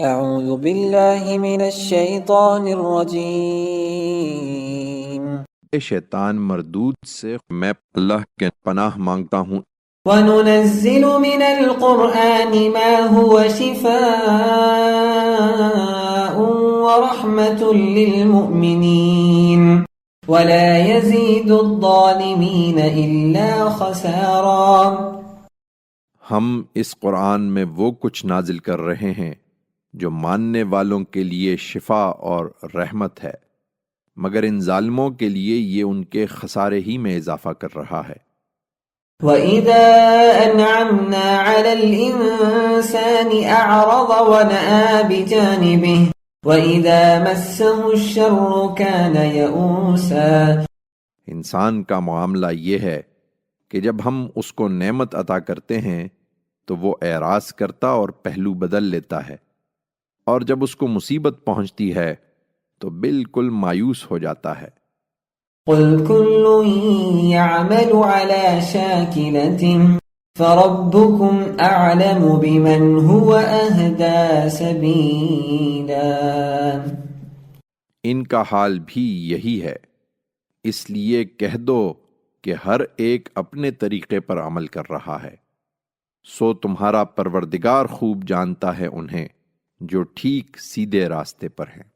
اعوذ باللہ من الشیطان الرجیم۔ شیطان مردود سے میں اللہ کے پناہ مانگتا ہوں۔ وَنُنَزِّلُ مِنَ الْقُرْآنِ مَا هُوَ شِفَاءٌ وَرَحْمَةٌ لِّلْمُؤْمِنِينَ وَلَا يَزِيدُ الظَّالِمِينَ إِلَّا خَسَارًا۔ ہم اس قرآن میں وہ کچھ نازل کر رہے ہیں جو ماننے والوں کے لیے شفا اور رحمت ہے، مگر ان ظالموں کے لیے یہ ان کے خسارے ہی میں اضافہ کر رہا ہے۔ وَإِذَا أَنْعَمْنَا عَلَى الْإِنسَانِ أَعْرَضَ وَنَأَىٰ بِجَانِبِهِ وَإِذَا مَسَّهُ الشَّرُّ كَانَ يَئُوسًا۔ انسان کا معاملہ یہ ہے کہ جب ہم اس کو نعمت عطا کرتے ہیں تو وہ اعراض کرتا اور پہلو بدل لیتا ہے، اور جب اس کو مصیبت پہنچتی ہے تو بالکل مایوس ہو جاتا ہے۔ قُلْ كُلٌّ يَعْمَلُ عَلَى شَاكِلَتِهِ فَرَبُّكُمْ أَعْلَمُ بِمَنْ هُوَ أَهْدَىٰ سَبِيلًا۔ ان کا حال بھی یہی ہے، اس لیے کہہ دو کہ ہر ایک اپنے طریقے پر عمل کر رہا ہے، سو تمہارا پروردگار خوب جانتا ہے انہیں جو ٹھیک سیدھے راستے پر ہیں۔